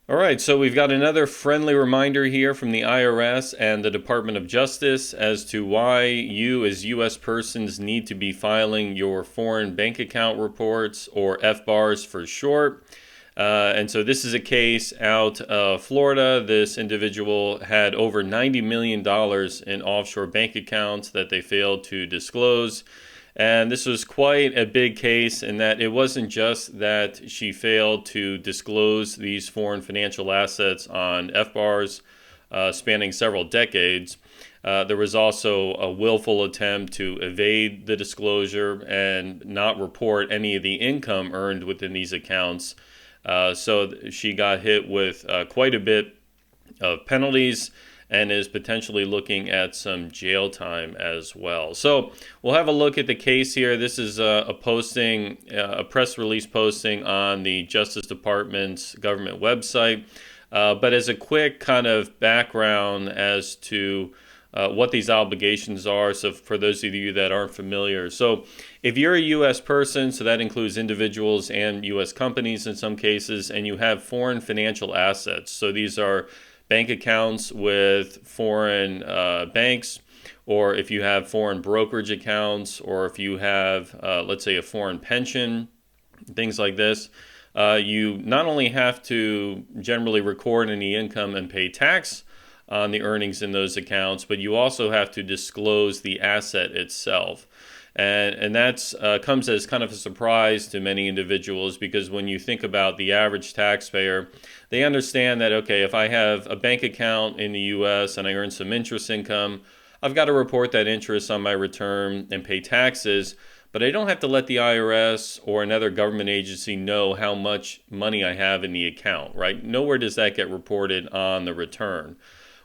All right, so we've got another friendly reminder here from the IRS and the Department of Justice as to why you as U.S. persons need to be filing your foreign bank account reports, or FBARs for short. And so this is a case out of Florida. This individual had over $90 million in offshore bank accounts that they failed to disclose. And this was quite a big case in that it wasn't just that she failed to disclose these foreign financial assets on FBARs spanning several decades. There was also a willful attempt to evade the disclosure and not report any of the income earned within these accounts. So she got hit with quite a bit of penalties and is potentially looking at some jail time as well. So we'll have a look at the case here. This is a posting, a press release posting on the Justice Department's government website. But as a quick kind of background as to what these obligations are, so for those of you that aren't familiar. So if you're a U.S. person, so that includes individuals and U.S. companies in some cases, and you have foreign financial assets, so these are bank accounts with foreign banks, or if you have foreign brokerage accounts, or if you have, let's say, a foreign pension, things like this, you not only have to generally record any income and pay tax on the earnings in those accounts, but you also have to disclose the asset itself. And that's comes as kind of a surprise to many individuals, because when you think about the average taxpayer, they understand that, okay, if I have a bank account in the U.S. and I earn some interest income, I've got to report that interest on my return and pay taxes, but I don't have to let the IRS or another government agency know how much money I have in the account, right? Nowhere does that get reported on the return.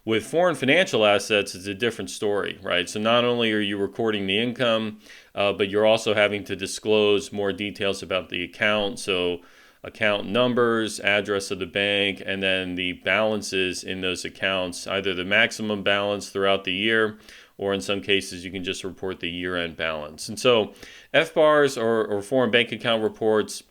With foreign financial assets, it's a different story, right? So not only are you recording the income, but you're also having to disclose more details about the account. So account numbers, address of the bank, and then the balances in those accounts, either the maximum balance throughout the year, or in some cases you can just report the year-end balance. And so FBARs or foreign bank account reports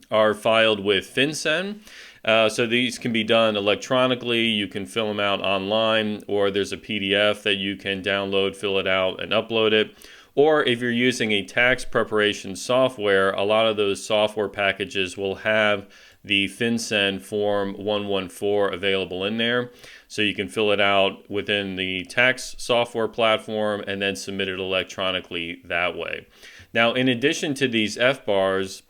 are filed with FinCEN. So these can be done electronically. You can fill them out online, or there's a PDF that you can download, fill it out, and upload it. Or if you're using a tax preparation software, a lot of those software packages will have the FinCEN Form 114 available in there. So you can fill it out within the tax software platform and then submit it electronically that way. Now, in addition to these FBARs,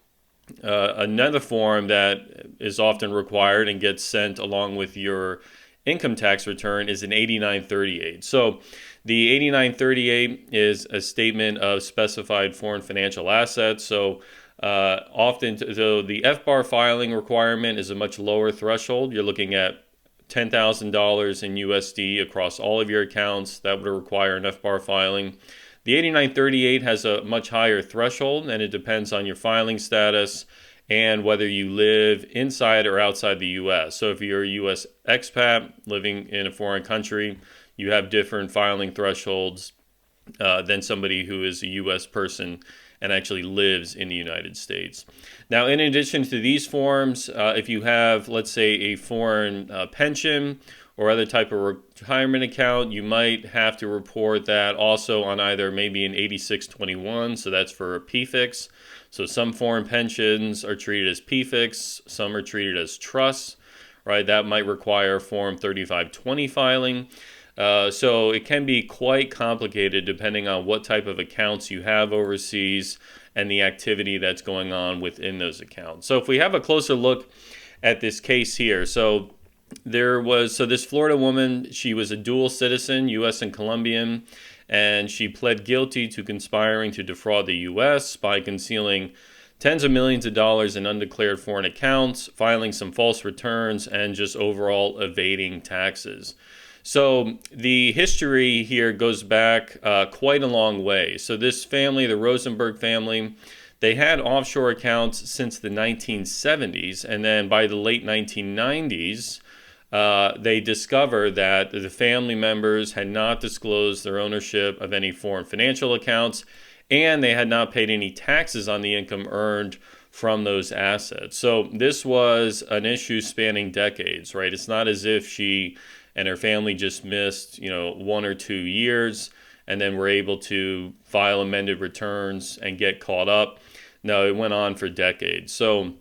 another form that is often required and gets sent along with your income tax return is an 8938. So the 8938 is a statement of specified foreign financial assets. So often, so the FBAR filing requirement is a much lower threshold. You're looking at $10,000 in USD across all of your accounts. That would require an FBAR filing. The 8938 has a much higher threshold, and it depends on your filing status and whether you live inside or outside the U.S. So if you're a U.S. expat living in a foreign country, you have different filing thresholds than somebody who is a U.S. person and actually lives in the United States. Now, in addition to these forms, if you have, let's say, a foreign pension or other type of retirement account, you might have to report that also on either maybe an 8621, so that's for a PFIX. So some foreign pensions are treated as PFIX, some are treated as trusts, right? That might require Form 3520 filing. So it can be quite complicated depending on what type of accounts you have overseas and the activity that's going on within those accounts. So if we have a closer look at this case here, so this Florida woman, she was a dual citizen, U.S. and Colombian, and she pled guilty to conspiring to defraud the U.S. by concealing tens of millions of dollars in undeclared foreign accounts, filing some false returns, and just overall evading taxes. So the history here goes back quite a long way. So this family, the Rosenberg family, they had offshore accounts since the 1970s, and then by the late 1990s, they discovered that the family members had not disclosed their ownership of any foreign financial accounts, and they had not paid any taxes on the income earned from those assets. So this was an issue spanning decades, right? It's not as if she and her family just missed, 1 or 2 years and then were able to file amended returns and get caught up. No, it went on for decades. So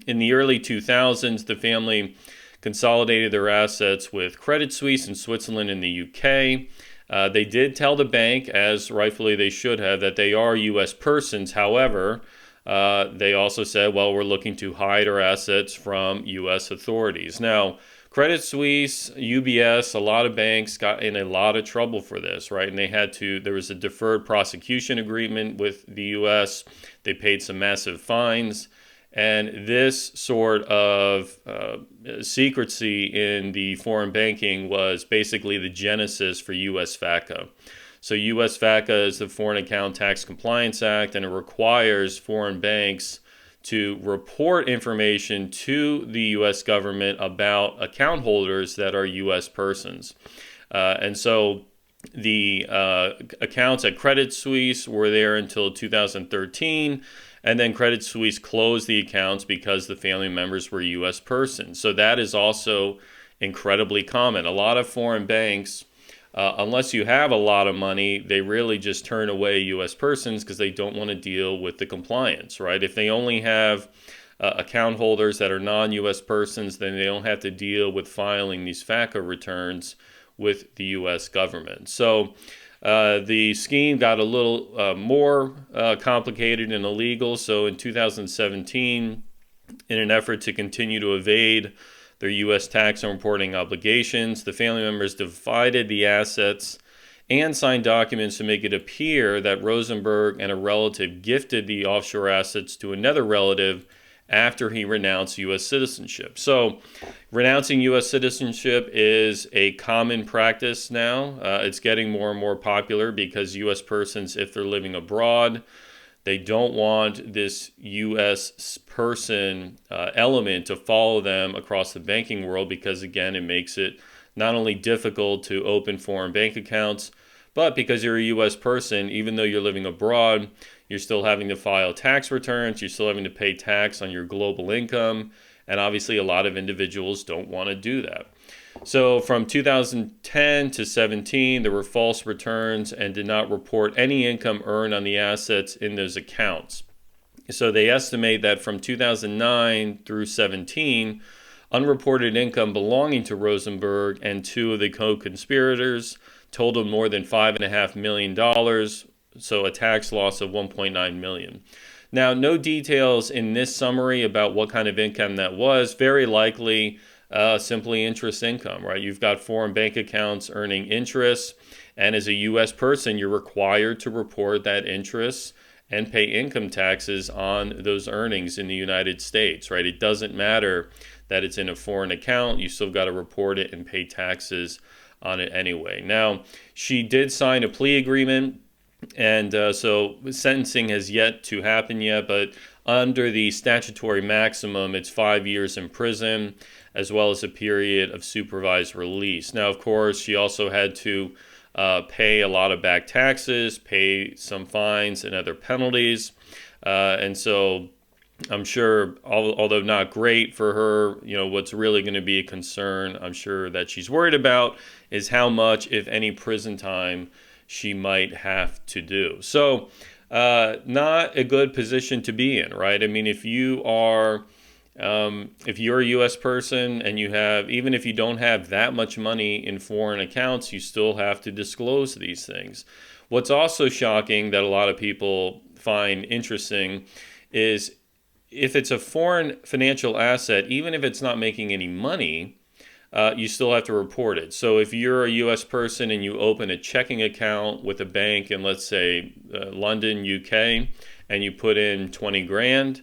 in the early 2000s, the family consolidated their assets with Credit Suisse in Switzerland and the UK. They did tell the bank, as rightfully they should have, that they are U.S. persons. However, they also said, well, we're looking to hide our assets from U.S. authorities. Now, Credit Suisse, UBS, a lot of banks got in a lot of trouble for this, right? And there was a deferred prosecution agreement with the U.S. They paid some massive fines. And this sort of secrecy in the foreign banking was basically the genesis for U.S. FATCA. So U.S. FATCA is the Foreign Account Tax Compliance Act, and it requires foreign banks to report information to the U.S. government about account holders that are U.S. persons. And so the accounts at Credit Suisse were there until 2013. And then Credit Suisse closed the accounts because the family members were U.S. persons. So that is also incredibly common. A lot of foreign banks, unless you have a lot of money, they really just turn away U.S. persons because they don't want to deal with the compliance, right? If they only have account holders that are non-U.S. persons, then they don't have to deal with filing these FATCA returns with the U.S. government. So the scheme got a little more complicated and illegal. So in 2017, in an effort to continue to evade their U.S. tax and reporting obligations, the family members divided the assets and signed documents to make it appear that Rosenberg and a relative gifted the offshore assets to another relative after he renounced U.S. citizenship. So renouncing U.S. citizenship is a common practice now. It's getting more and more popular because U.S. persons, if they're living abroad, they don't want this U.S. person element to follow them across the banking world because, again, it makes it not only difficult to open foreign bank accounts, but because you're a U.S. person, even though you're living abroad, you're still having to file tax returns, you're still having to pay tax on your global income, and obviously a lot of individuals don't want to do that. So from 2010 to 17, there were false returns and did not report any income earned on the assets in those accounts. So they estimate that from 2009 through 17, unreported income belonging to Rosenberg and two of the co-conspirators totaled more than $5.5 million, so a tax loss of $1.9 million. Now, no details in this summary about what kind of income that was. Very likely simply interest income, right? You've got foreign bank accounts earning interest, and as a U.S. person, you're required to report that interest and pay income taxes on those earnings in the United States, right? It doesn't matter that it's in a foreign account. You still got to report it and pay taxes on it anyway. Now, she did sign a plea agreement, and so sentencing has yet to happen yet, but under the statutory maximum, it's 5 years in prison, as well as a period of supervised release. Now, of course, she also had to pay a lot of back taxes, pay some fines and other penalties, and so I'm sure, although not great for her, what's really going to be a concern, I'm sure that she's worried about, is how much, if any, prison time she might have to do. So, not a good position to be in, right? I mean, if you're a U.S. person and you have, even if you don't have that much money in foreign accounts, you still have to disclose these things. What's also shocking that a lot of people find interesting is if it's a foreign financial asset, even if it's not making any money, you still have to report it. So if you're a U.S. person and you open a checking account with a bank in, let's say, London, UK, and you put in 20 grand,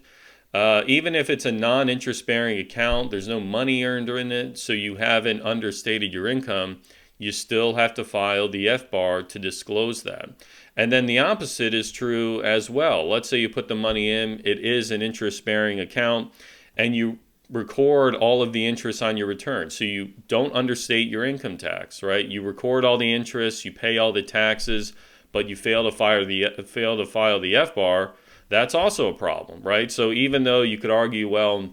even if it's a non-interest-bearing account, there's no money earned in it, so you haven't understated your income, you still have to file the FBAR to disclose that. And then the opposite is true as well. Let's say you put the money in, it is an interest-bearing account, and you record all of the interest on your return. So you don't understate your income tax, right? You record all the interest, you pay all the taxes, but you fail to file the FBAR. that's also a problem, right? So even though you could argue, well,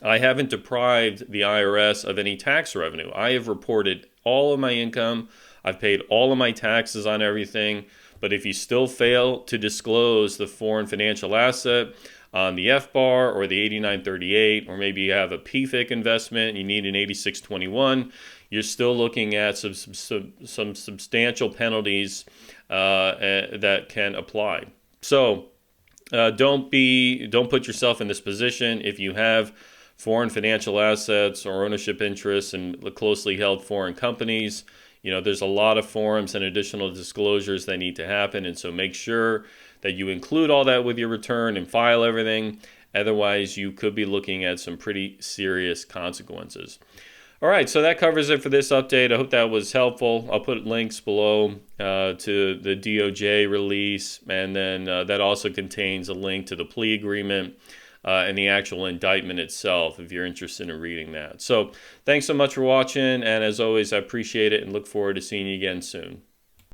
I haven't deprived the IRS of any tax revenue. I have reported all of my income. I've paid all of my taxes on everything. But if you still fail to disclose the foreign financial asset on the FBAR or the 8938, or maybe you have a PFIC investment and you need an 8621, you're still looking at some substantial penalties that can apply. So don't put yourself in this position. If you have foreign financial assets or ownership interests in closely held foreign companies, there's a lot of forms and additional disclosures that need to happen. And so make sure that you include all that with your return and file everything. Otherwise, you could be looking at some pretty serious consequences. All right, so that covers it for this update. I hope that was helpful. I'll put links below to the DOJ release, and then that also contains a link to the plea agreement and the actual indictment itself if you're interested in reading that. So thanks so much for watching, and as always, I appreciate it and look forward to seeing you again soon.